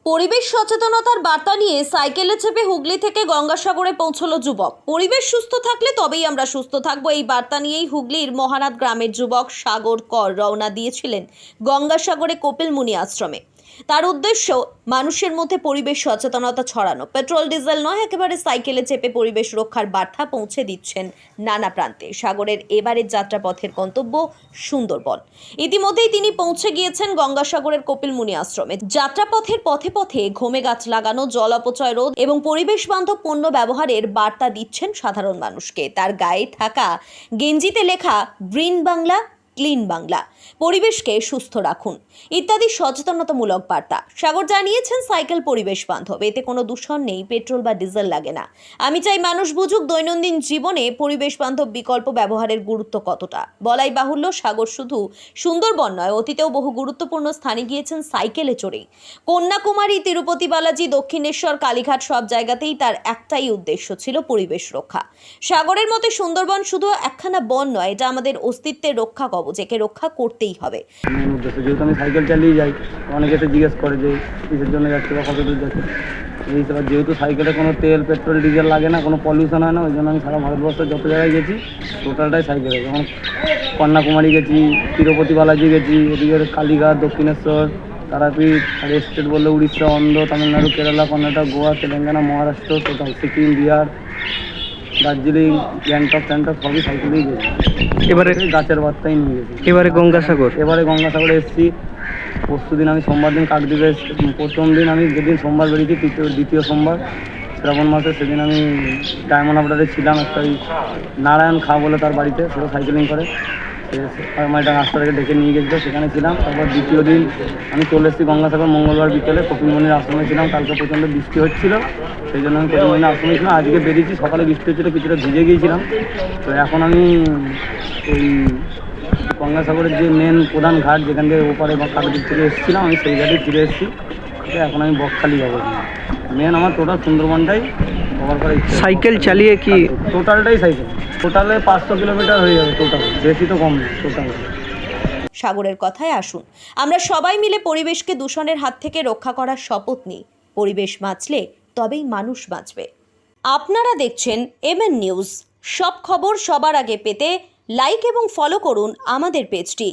পরিবেশ সচেতনতার বার্তা নিয়ে সাইকেলে চেপে হুগলি থেকে গঙ্গাসাগরে পৌঁছলো যুবক। পরিবেশ সুস্থ থাকলে তবেই আমরা সুস্থ থাকবো, এই বার্তা নিয়েই হুগলির মহানাদ গ্রামের যুবক সাগর কর রওনা দিয়েছিলেন গঙ্গাসাগরে কপিল মুনি আশ্রমে। তার উদ্দেশ্য মানুষের মধ্যে পরিবেশ সচেতনতা ছড়ানো। পেট্রোল ডিজেল নয়, একেবারে সাইকেলে চেপে পরিবেশ রক্ষার বার্তা পৌঁছে দিচ্ছেন নানা প্রান্তে। সাগরের এবারের যাত্রাপথের গন্তব্য সুন্দরবন। ইতিমধ্যেই তিনি পৌঁছে গিয়েছেন গঙ্গাসাগরের কপিল মুনি আশ্রমে। যাত্রাপথের পথে পথে ঘুমে গাছ লাগানো, জল অপচয় রোধ এবং পরিবেশ বান্ধব পণ্য ব্যবহারের বার্তা দিচ্ছেন সাধারণ মানুষকে। তার গায়ে থাকা গেঞ্জিতে লেখা গ্রিন বাংলা, ক্লিন বাংলা, পরিবেশকে সুস্থ রাখুন ইত্যাদি সচেতনতামূলক বার্তা। সাগর জানিয়েছেন, সাইকেল পরিবেশ বান্ধব, এতে কোনো দূষণ নেই, পেট্রোল বা ডিজেল লাগে না। আমি চাই মানুষ বুঝুক দৈনন্দিন জীবনে পরিবেশ বান্ধব বিকল্প ব্যবহারের গুরুত্ব কতটা। বলাই বাহুল্য, সাগর শুধু সুন্দরবন নয়, অতীতেও বহু গুরুত্বপূর্ণ স্থানে গিয়েছেন সাইকেলে চড়েই। কন্যাকুমারী, তিরুপতি বালাজি, দক্ষিণেশ্বর, কালীঘাট সব জায়গাতেই তার একটাই উদ্দেশ্য ছিল পরিবেশ রক্ষা। সাগরের মতে সুন্দরবন শুধু একখানা বন নয়, এটা আমাদের অস্তিত্বের রক্ষা কবচ, একে রক্ষা করতেই হবে। যেহেতু আমি সাইকেল চালিয়ে যাই, অনেকে এসে জিজ্ঞেস করে যে কিসের জন্য যাচ্ছে বা কত দূর যাচ্ছে। এই হিসাবে যেহেতু সাইকেলে কোনো তেল, পেট্রোল, ডিজেল লাগে না, কোনো পলিউশন হয় না, ওই জন্য আমি সারা ভারতবর্ষের যত জায়গায় গেছি টোটালটাই সাইকেলে। যেমন কন্যাকুমারী গেছি, তিরুপতি বালাজি গেছি, এদিকে কালীঘাট, দক্ষিণেশ্বর, তারাপীঠ, আর স্টেট বললে উড়িষ্যা, অন্ধ্র, তামিলনাড়ু, কেরালা, কর্ণাটক, গোয়া, তেলেঙ্গানা, মহারাষ্ট্র, টোটাল সিকিম, বিহার, দার্জিলিং, গ্যাংটক সবই সাইকেলেই গেছি। এবারে গাছের বার্তাই নিয়ে গেছি। এবারে গঙ্গাসাগরে এসেছি। পরশুদিন আমি সোমবার দিন কাকদ্বীপে এসেছি। প্রথম দিন আমি যেদিন সোমবার বেরিয়েছি, দ্বিতীয় সোমবার শ্রাবণ মাসে, সেদিন আমি ডায়মন্ড হাবড়াতে ছিলাম। একটা নারায়ণ খা বলে তার বাড়িতে, সেও সাইকেলিং করে, আমার একটা রাস্তা থেকে ডেকে নিয়ে গেছিলো, সেখানে ছিলাম। তারপর দ্বিতীয় দিন আমি চলে এসেছি গঙ্গাসাগর। মঙ্গলবার বিকেলে কপিল মুনির আশ্রমে ছিলাম। কালকে প্রচণ্ড বৃষ্টি হচ্ছিলো, সেই জন্য আমি কপিল মুনির আশ্রমে ছিলাম। আজকে বেরিয়েছি, সকালে বৃষ্টি হচ্ছিলো, কিছুটা ভিজে গিয়েছিলাম। তো এখন আমি ওই গঙ্গাসাগরের যে মেন প্রধান ঘাট, যেখান থেকে ওপারে বা কাকদ্বীপ থেকে এসেছিলাম, আমি সেই ঘাটে ফিরে এসেছি। এখন আমি বকখালি যাবো। মেন আমার টোটাল সুন্দরবনটাই কভার করার ইচ্ছা। সাইকেল চালিয়ে কি টোটালটাই সাইকেল, টোটালে 500 কিলোমিটার হয়ে যাবে টোটাল, বেশি তো কম নেই টোটাল। সাগরের কথায় আসুন, আমরা সবাই মিলে পরিবেশকে দূষণের হাত থেকে রক্ষা করার শপথ নিই। পরিবেশ বাঁচলে তবেই মানুষ বাঁচবে। আপনারা দেখছেন MN নিউজ। সব খবর সবার আগে পেতে লাইক এবং ফলো করুন আমাদের পেজটি।